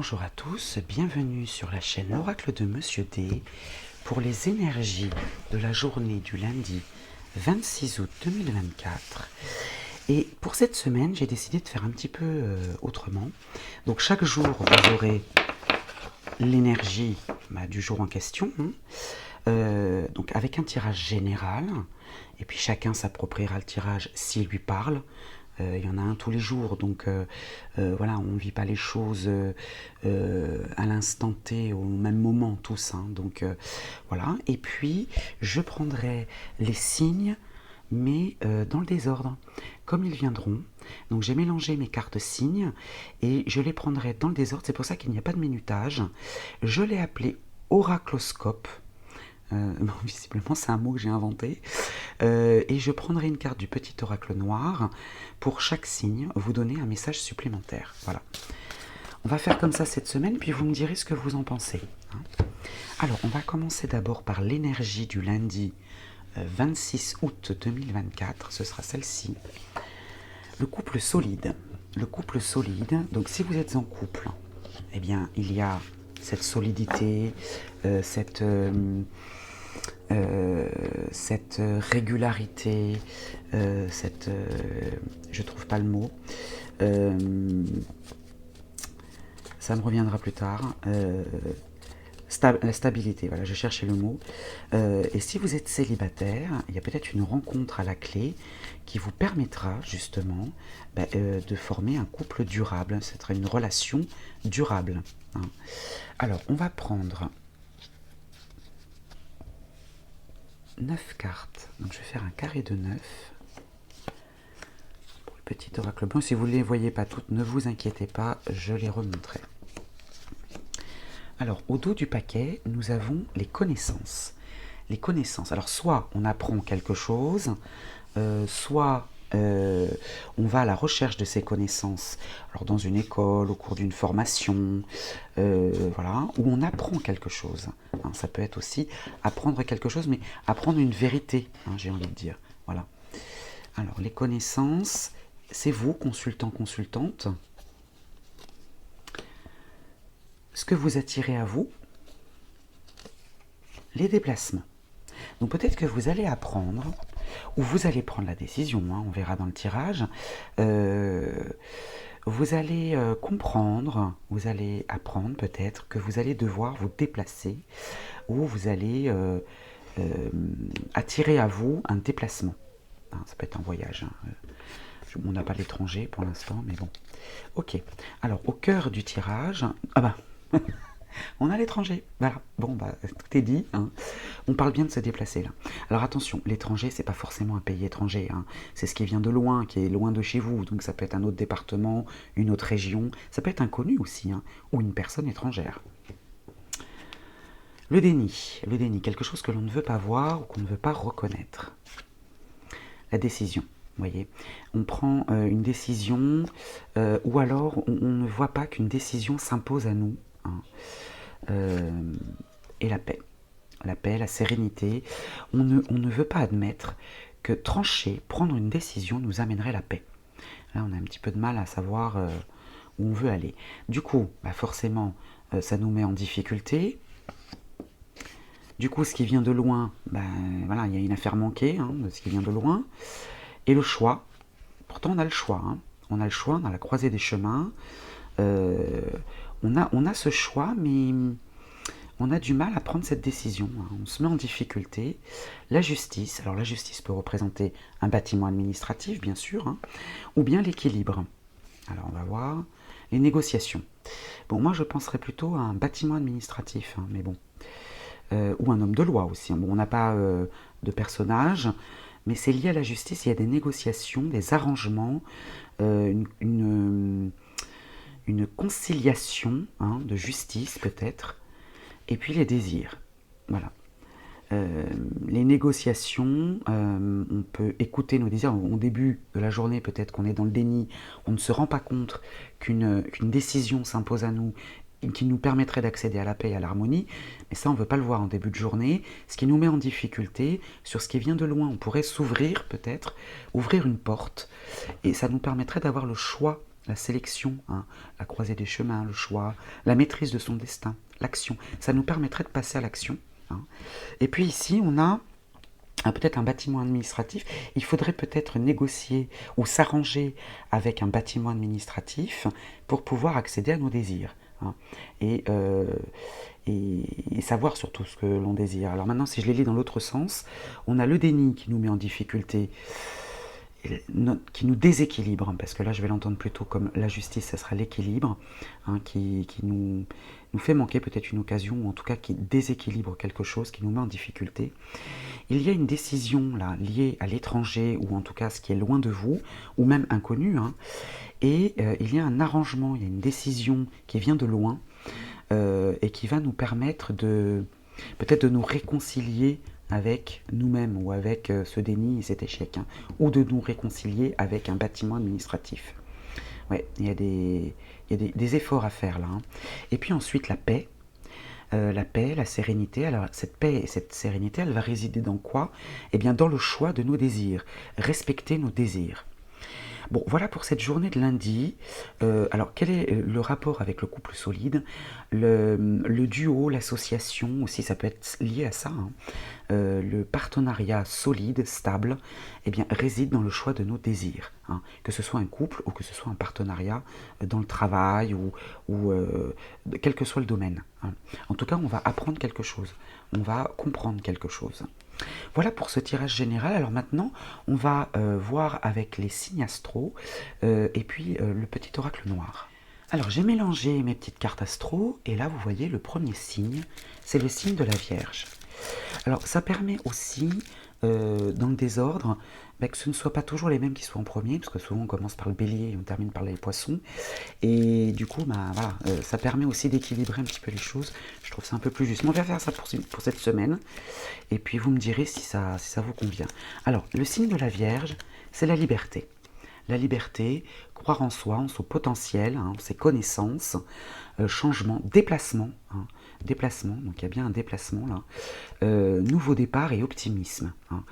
Bonjour à tous, bienvenue sur la chaîne L'Oracle de Monsieur D pour les énergies de la journée du lundi 26 août 2024. Et pour cette semaine, j'ai décidé de faire un petit peu autrement. Donc chaque jour, vous aurez l'énergie du jour en question, donc avec un tirage général, et puis chacun s'appropriera le tirage s'il lui parle. Il y en a un tous les jours, donc voilà, on ne vit pas les choses à l'instant T, au même moment tous, donc voilà. Et puis, je prendrai les signes, mais dans le désordre, comme ils viendront. Donc j'ai mélangé mes cartes signes, et je les prendrai dans le désordre, c'est pour ça qu'il n'y a pas de minutage. Je l'ai appelé oracloscope. Bon, visiblement c'est un mot que j'ai inventé, et je prendrai une carte du petit oracle noir pour chaque signe, vous donner un message supplémentaire. Voilà. On va faire comme ça cette semaine, puis vous me direz ce que vous en pensez. Alors, on va commencer d'abord par l'énergie du lundi 26 août 2024, ce sera celle-ci. Le couple solide. Le couple solide, donc si vous êtes en couple, eh bien, il y a cette solidité, cette régularité, je trouve pas le mot, ça me reviendra plus tard, stabilité, voilà, je cherchais le mot. Et si vous êtes célibataire, il y a peut-être une rencontre à la clé qui vous permettra justement de former un couple durable, ce sera une relation durable. Alors, on va prendre 9 cartes, donc je vais faire un carré de 9 pour le petit oracle blanc. Si vous ne les voyez pas toutes, ne vous inquiétez pas, je les remonterai. Alors, au dos du paquet, nous avons les connaissances. Les connaissances, alors soit on apprend quelque chose, soit on va à la recherche de ces connaissances, alors dans une école, au cours d'une formation, voilà, où on apprend quelque chose. Ça peut être aussi apprendre quelque chose, mais apprendre une vérité, j'ai envie de dire. Voilà. Alors, les connaissances, c'est vous, consultant, consultante. Ce que vous attirez à vous, les déplacements. Donc peut-être que vous allez apprendre, ou vous allez prendre la décision, on verra dans le tirage, vous allez comprendre, vous allez apprendre peut-être que vous allez devoir vous déplacer, ou vous allez attirer à vous un déplacement. Ça peut être un voyage. On n'a pas l'étranger pour l'instant, mais bon. Ok, alors au cœur du tirage, on a l'étranger, voilà, bon tout est dit, On parle bien de se déplacer là. Alors attention, l'étranger c'est pas forcément un pays étranger, c'est ce qui vient de loin, qui est loin de chez vous, donc ça peut être un autre département, une autre région, ça peut être inconnu aussi, ou une personne étrangère. Le déni, quelque chose que l'on ne veut pas voir ou qu'on ne veut pas reconnaître. La décision. Vous voyez, on prend une décision, ou alors on ne voit pas qu'une décision s'impose à nous. Et la paix, la sérénité. On ne veut pas admettre que trancher, prendre une décision nous amènerait la paix. Là, on a un petit peu de mal à savoir où on veut aller. Du coup, forcément, ça nous met en difficulté. Du coup, ce qui vient de loin, voilà, il y a une affaire manquée de ce qui vient de loin. Et le choix, pourtant on a le choix. On a le choix, on a la croisée des chemins. On a ce choix, mais on a du mal à prendre cette décision. On se met en difficulté. La justice, alors la justice peut représenter un bâtiment administratif, bien sûr, ou bien l'équilibre. Alors on va voir les négociations. Bon, moi je penserais plutôt à un bâtiment administratif, mais bon. Ou un homme de loi aussi. Bon, on n'a pas de personnage, mais c'est lié à la justice. Il y a des négociations, des arrangements, une conciliation de justice peut-être, et puis les désirs. Voilà. Les négociations, on peut écouter nos désirs. Au début de la journée, peut-être qu'on est dans le déni, on ne se rend pas compte qu'une décision s'impose à nous, qui nous permettrait d'accéder à la paix et à l'harmonie, mais ça on ne veut pas le voir en début de journée, ce qui nous met en difficulté sur ce qui vient de loin. On pourrait s'ouvrir peut-être, ouvrir une porte, et ça nous permettrait d'avoir le choix la sélection, hein, la croisée des chemins, le choix, la maîtrise de son destin, l'action. Ça nous permettrait de passer à l'action. Hein. Et puis ici, on a peut-être un bâtiment administratif. Il faudrait peut-être négocier ou s'arranger avec un bâtiment administratif pour pouvoir accéder à nos désirs. Hein. Et, savoir surtout ce que l'on désire. Alors maintenant, si je les lis dans l'autre sens, on a le déni qui nous met en difficulté, qui nous déséquilibre, parce que là je vais l'entendre plutôt comme la justice, ça sera l'équilibre, hein, qui nous fait manquer peut-être une occasion, ou en tout cas qui déséquilibre quelque chose, qui nous met en difficulté. Il y a une décision là liée à l'étranger, ou en tout cas ce qui est loin de vous, ou même inconnu, hein, et il y a un arrangement, il y a une décision qui vient de loin, et qui va nous permettre peut-être de nous réconcilier avec nous-mêmes ou avec ce déni et cet échec, hein, ou de nous réconcilier avec un bâtiment administratif. Ouais, il y a des efforts à faire là. Hein. Et puis ensuite la paix, la sérénité. Alors cette paix et cette sérénité, elle va résider dans quoi? Eh bien dans le choix de nos désirs, respecter nos désirs. Bon, voilà pour cette journée de lundi. Alors, quel est le rapport avec le couple solide? Le duo, l'association aussi, ça peut être lié à ça. Hein. Le partenariat solide, stable, eh bien, réside dans le choix de nos désirs. Hein. Que ce soit un couple ou que ce soit un partenariat dans le travail ou quel que soit le domaine. Hein. En tout cas, on va apprendre quelque chose. On va comprendre quelque chose. Voilà pour ce tirage général. Alors maintenant, on va voir avec les signes astro et puis le petit oracle noir. Alors j'ai mélangé mes petites cartes astro et là vous voyez le premier signe, c'est le signe de la Vierge. Alors ça permet aussi, dans le désordre, que ce ne soit pas toujours les mêmes qui soient en premier, parce que souvent on commence par le bélier et on termine par les poissons. Et du coup, voilà, ça permet aussi d'équilibrer un petit peu les choses. Je trouve ça un peu plus juste. Mais on va faire ça pour cette semaine. Et puis vous me direz si ça vous convient. Alors, le signe de la Vierge, c'est la liberté. La liberté, croire en soi, en son potentiel, hein, en ses connaissances, changement, déplacement. Hein, déplacement, donc il y a bien un déplacement là. Nouveau départ et optimisme. Hein.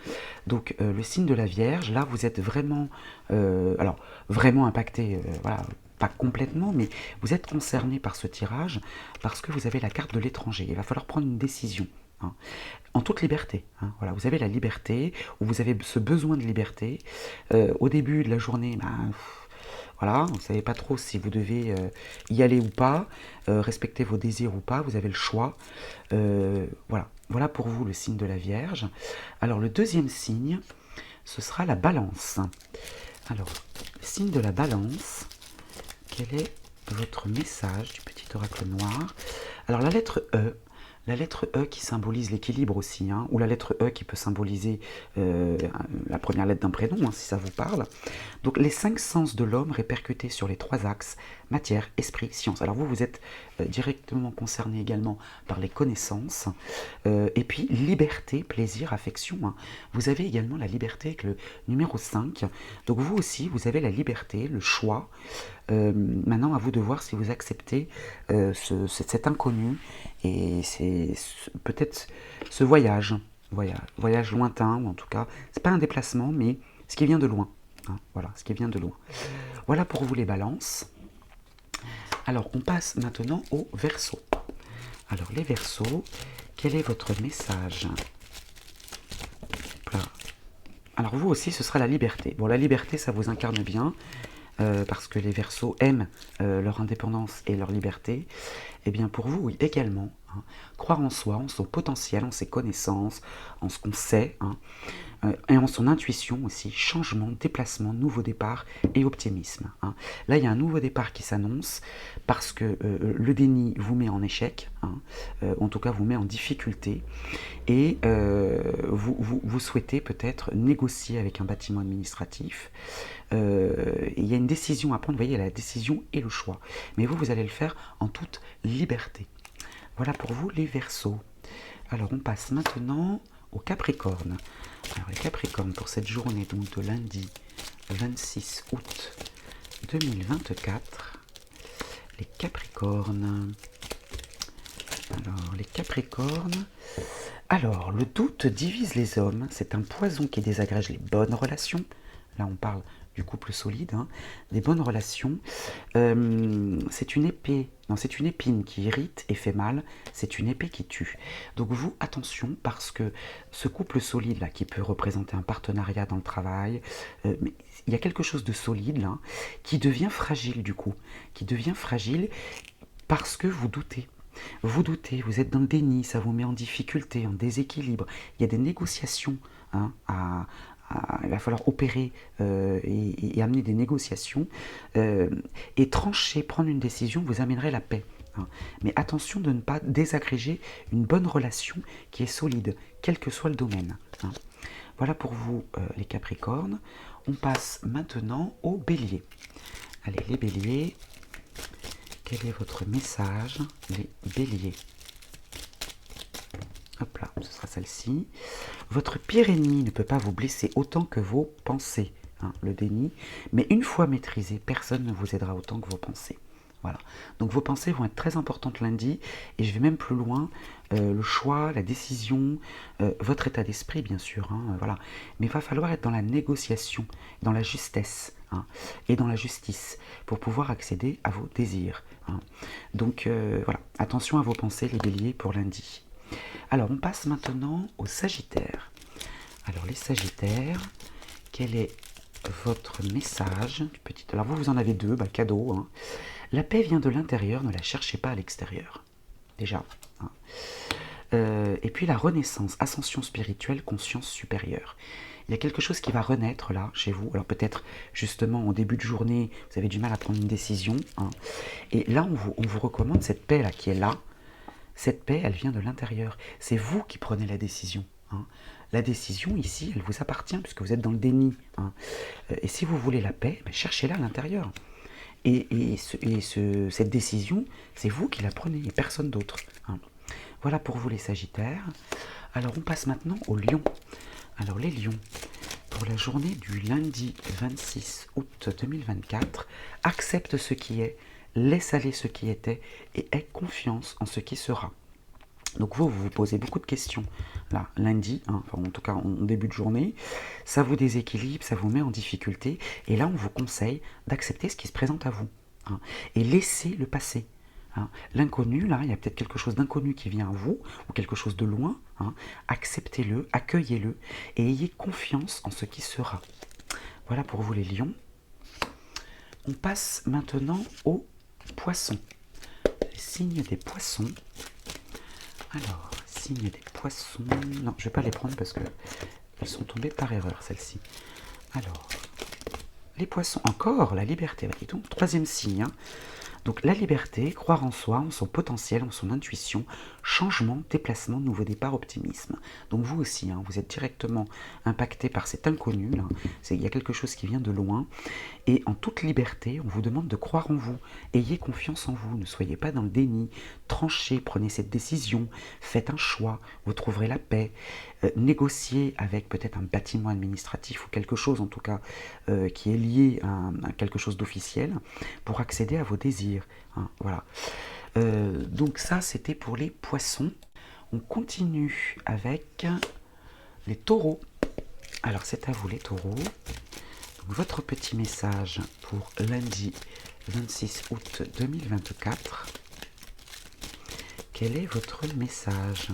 Donc le signe de la Vierge, là vous êtes vraiment, alors vraiment impacté, voilà, pas complètement, mais vous êtes concerné par ce tirage parce que vous avez la carte de l'étranger. Il va falloir prendre une décision. Hein, en toute liberté. Hein, voilà, vous avez la liberté, ou vous avez ce besoin de liberté. Au début de la journée, voilà, vous ne savez pas trop si vous devez y aller ou pas, respecter vos désirs ou pas, vous avez le choix. Voilà pour vous le signe de la Vierge. Alors le deuxième signe, ce sera la Balance. Alors, signe de la Balance, quel est votre message du petit oracle noir? Alors la lettre E. La lettre E qui symbolise l'équilibre aussi, hein, ou la lettre E qui peut symboliser la première lettre d'un prénom, hein, si ça vous parle. Donc les 5 sens de l'homme répercutés sur les 3 axes, matière, esprit, science. Alors vous êtes directement concerné également par les connaissances, et puis liberté, plaisir, affection. Hein. Vous avez également la liberté avec le numéro 5. Donc vous aussi, vous avez la liberté, le choix. Maintenant, à vous de voir si vous acceptez cet inconnu et c'est peut-être ce voyage lointain, ou en tout cas, c'est pas un déplacement, mais ce qui vient de loin. Hein, voilà, ce qui vient de loin. Voilà pour vous les balances. Alors, on passe maintenant aux Verseaux. Alors, les Verseaux, quel est votre message? Voilà. Alors, vous aussi, ce sera la liberté. Bon, la liberté, ça vous incarne bien. Parce que les Verseaux aiment leur indépendance et leur liberté, et bien pour vous, oui, également, hein, croire en soi, en son potentiel, en ses connaissances, en ce qu'on sait, hein, et en son intuition aussi, changement, déplacement, nouveau départ et optimisme. Hein. Là, il y a un nouveau départ qui s'annonce parce que le déni vous met en échec, hein, en tout cas vous met en difficulté, et vous souhaitez peut-être négocier avec un bâtiment administratif. Il y a une décision à prendre, vous voyez, il y a la décision et le choix. Mais vous allez le faire en toute liberté. Voilà pour vous les Verseaux. Alors on passe maintenant aux Capricornes. Alors les Capricornes pour cette journée donc de lundi 26 août 2024. Les Capricornes. Alors les Capricornes. Alors le doute divise les hommes. C'est un poison qui désagrège les bonnes relations. Là on parle du couple solide, hein, des bonnes relations. C'est une épée, non, c'est une épine qui irrite et fait mal, c'est une épée qui tue. Donc vous, attention, parce que ce couple solide là, qui peut représenter un partenariat dans le travail, mais il y a quelque chose de solide là, qui devient fragile du coup, qui devient fragile parce que vous doutez. Vous doutez, vous êtes dans le déni, ça vous met en difficulté, en déséquilibre. Il y a des négociations, hein, il va falloir opérer et amener des négociations. Et trancher, prendre une décision vous amènerait la paix. Hein. Mais attention de ne pas désagréger une bonne relation qui est solide, quel que soit le domaine. Hein. Voilà pour vous les Capricornes. On passe maintenant aux Béliers. Allez, les Béliers. Quel est votre message, les Béliers? Hop là, ce sera celle-ci. Votre pire ennemi ne peut pas vous blesser autant que vos pensées, hein, le déni. Mais une fois maîtrisé, personne ne vous aidera autant que vos pensées. Voilà. Donc vos pensées vont être très importantes lundi. Et je vais même plus loin. Le choix, la décision, votre état d'esprit, bien sûr. Hein, voilà. Mais il va falloir être dans la négociation, dans la justesse. Hein, et dans la justice pour pouvoir accéder à vos désirs. Hein. Donc voilà, attention à vos pensées les béliers pour lundi. Alors on passe maintenant aux Sagittaires. Alors les Sagittaires, quel est votre message du petit... Alors vous en avez deux, bah, cadeau. Hein. La paix vient de l'intérieur, ne la cherchez pas à l'extérieur. Déjà. Hein. Et puis la renaissance, ascension spirituelle, conscience supérieure. Il y a quelque chose qui va renaître là, chez vous. Alors peut-être justement au début de journée, vous avez du mal à prendre une décision. Hein. Et là, on vous recommande cette paix là qui est là. Cette paix, elle vient de l'intérieur. C'est vous qui prenez la décision. Hein. La décision ici, elle vous appartient puisque vous êtes dans le déni. Hein. Et si vous voulez la paix, ben, cherchez-la à l'intérieur. Cette décision, c'est vous qui la prenez et personne d'autre. Hein. Voilà pour vous les Sagittaires. Alors on passe maintenant aux Lions. Alors les Lions, pour la journée du lundi 26 août 2024, accepte ce qui est, laisse aller ce qui était et aie confiance en ce qui sera. Donc vous vous posez beaucoup de questions là, lundi, hein, enfin en tout cas en début de journée, ça vous déséquilibre, ça vous met en difficulté, et là on vous conseille d'accepter ce qui se présente à vous, hein, et laisser le passé. Hein. L'inconnu, là, il y a peut-être quelque chose d'inconnu qui vient à vous, ou quelque chose de loin, hein. Acceptez-le, accueillez-le, et ayez confiance en ce qui sera. Voilà pour vous les lions. On passe maintenant aux poissons. Les signes des poissons. Alors, signes des poissons... Non, je ne vais pas les prendre parce qu'elles sont tombées par erreur, celles-ci. Alors, les poissons, encore, la liberté. Donc, troisième signe, hein. Donc la liberté, croire en soi, en son potentiel, en son intuition, changement, déplacement, nouveau départ, optimisme. Donc vous aussi, hein, vous êtes directement impacté par cet inconnu, là. Il y a quelque chose qui vient de loin. Et en toute liberté, on vous demande de croire en vous. Ayez confiance en vous, ne soyez pas dans le déni. Tranchez, prenez cette décision, faites un choix, vous trouverez la paix. Négociez avec peut-être un bâtiment administratif ou quelque chose en tout cas qui est lié à quelque chose d'officiel pour accéder à vos désirs. Hein, voilà. Donc ça, c'était pour les poissons. On continue avec les taureaux. Alors c'est à vous les taureaux. Donc, votre petit message pour lundi 26 août 2024. Quel est votre message ?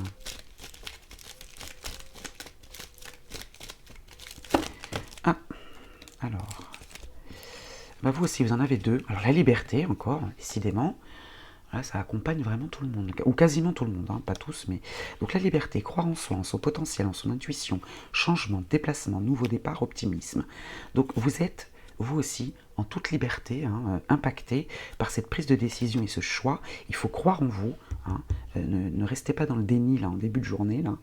Ah, alors, bah vous aussi, vous en avez deux. Alors, la liberté, encore, décidément, là, ça accompagne vraiment tout le monde, ou quasiment tout le monde, hein, pas tous, mais... Donc, la liberté, croire en soi, en son potentiel, en son intuition, changement, déplacement, nouveau départ, optimisme. Donc, vous êtes, vous aussi, en toute liberté, hein, impacté par cette prise de décision et ce choix. Il faut croire en vous, hein, ne restez pas dans le déni, là, en début de journée, là.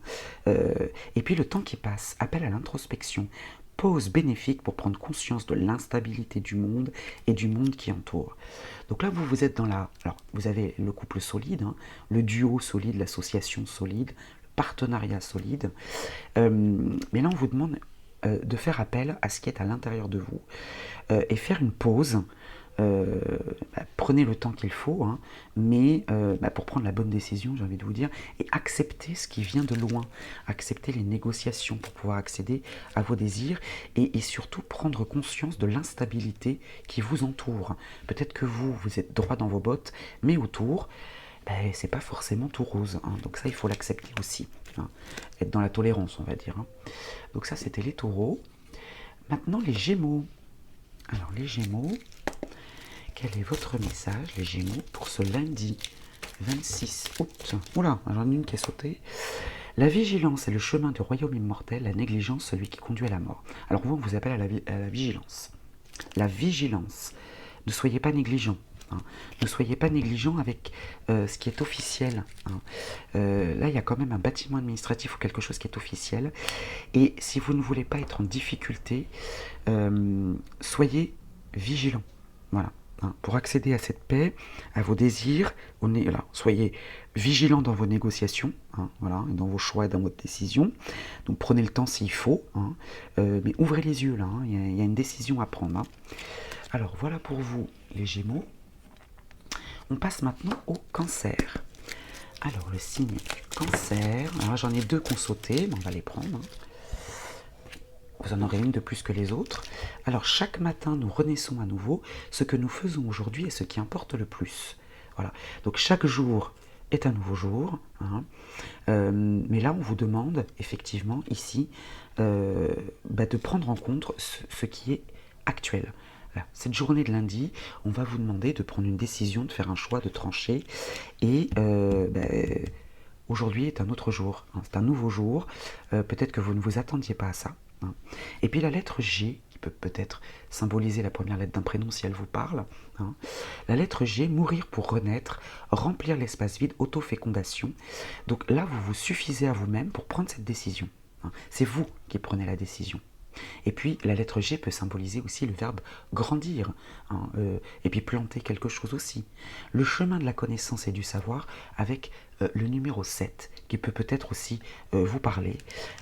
Et puis, le temps qui passe, appelle à l'introspection, pause bénéfique pour prendre conscience de l'instabilité du monde et du monde qui entoure. Donc là, vous êtes dans la... Alors, vous avez le couple solide, hein, le duo solide, l'association solide, le partenariat solide. Mais là, on vous demande de faire appel à ce qui est à l'intérieur de vous et faire une pause prenez le temps qu'il faut, hein, mais pour prendre la bonne décision, j'ai envie de vous dire, et accepter ce qui vient de loin, accepter les négociations pour pouvoir accéder à vos désirs, et surtout prendre conscience de l'instabilité qui vous entoure. Peut-être que vous êtes droit dans vos bottes, mais autour, c'est pas forcément tout rose, hein. Donc ça, il faut l'accepter aussi, hein. Être dans la tolérance, on va dire, hein. Donc ça, c'était les taureaux. Maintenant, les gémeaux. Alors, les gémeaux, quel est votre message, les gémeaux, pour ce lundi 26 août? Oula, j'en ai une qui est sautée. La vigilance est le chemin du royaume immortel, la négligence, celui qui conduit à la mort. Alors, on vous appelle à la vigilance. La vigilance. Ne soyez pas négligents. Hein. Ne soyez pas négligents avec ce qui est officiel, hein. Là, il y a quand même un bâtiment administratif ou quelque chose qui est officiel. Et si vous ne voulez pas être en difficulté, soyez vigilants. Voilà. Hein. Pour accéder à cette paix, à vos désirs, soyez vigilants dans vos négociations, hein, voilà, dans vos choix et dans votre décision. Donc prenez le temps s'il faut, hein, mais ouvrez les yeux là, hein, il y a une décision à prendre, hein. Alors voilà pour vous les Gémeaux. On passe maintenant au Cancer. Alors le signe du Cancer, alors j'en ai deux qui ont sauté, mais on va les prendre, hein. Vous en aurez une de plus que les autres. Alors chaque matin, nous renaissons à nouveau. Ce que nous faisons aujourd'hui est ce qui importe le plus. Voilà. Donc chaque jour est un nouveau jour, hein. Mais là, on vous demande effectivement ici de prendre en compte ce qui est actuel. Voilà. Cette journée de lundi, on va vous demander de prendre une décision, de faire un choix, de trancher. Et aujourd'hui est un autre jour, hein. C'est un nouveau jour. Peut-être que vous ne vous attendiez pas à ça, hein. Et puis la lettre G, qui peut peut-être symboliser la première lettre d'un prénom si elle vous parle, hein. La lettre G, mourir pour renaître, remplir l'espace vide, autofécondation. Donc là, vous vous suffisez à vous-même pour prendre cette décision, hein. C'est vous qui prenez la décision. Et puis la lettre G peut symboliser aussi le verbe grandir, hein, et puis planter quelque chose aussi. Le chemin de la connaissance et du savoir avec le numéro 7 qui peut peut-être aussi vous parler.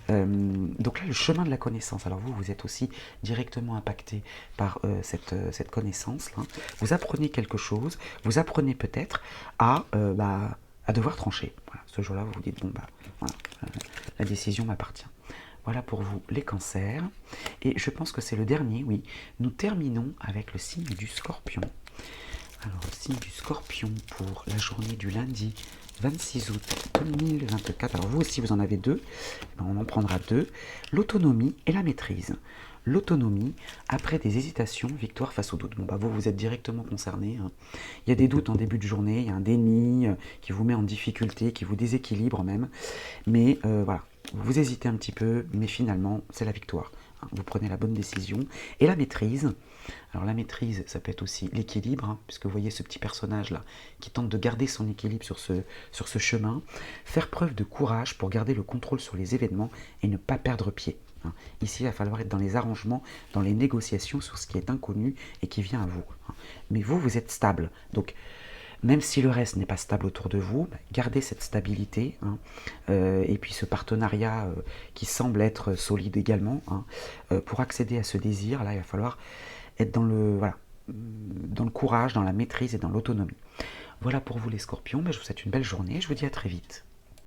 Donc là, le chemin de la connaissance, alors vous êtes aussi directement impacté par cette connaissance, hein. Vous apprenez quelque chose, vous apprenez peut-être à devoir trancher. Voilà, ce jour-là, vous vous dites, bon, voilà, la décision m'appartient. Voilà pour vous les cancers. Et je pense que c'est le dernier, oui. Nous terminons avec le signe du Scorpion. Alors, le signe du Scorpion pour la journée du lundi 26 août 2024. Alors, vous aussi, vous en avez deux. On en prendra deux. L'autonomie et la maîtrise. L'autonomie, après des hésitations, victoire face au doute. Bon, vous êtes directement concerné, hein. Il y a des doutes en début de journée, il y a un déni qui vous met en difficulté, qui vous déséquilibre même. Mais voilà. Vous hésitez un petit peu, mais finalement, c'est la victoire. Vous prenez la bonne décision. Et la maîtrise, alors la maîtrise, ça peut être aussi l'équilibre, hein, puisque vous voyez ce petit personnage-là qui tente de garder son équilibre sur ce chemin. Faire preuve de courage pour garder le contrôle sur les événements et ne pas perdre pied, hein. Ici, il va falloir être dans les arrangements, dans les négociations sur ce qui est inconnu et qui vient à vous, hein. Mais vous êtes stable. Donc, même si le reste n'est pas stable autour de vous, gardez cette stabilité, hein, et puis ce partenariat qui semble être solide également, hein, pour accéder à ce désir. Là, il va falloir être dans le courage, dans la maîtrise et dans l'autonomie. Voilà pour vous les Scorpions, je vous souhaite une belle journée, je vous dis à très vite.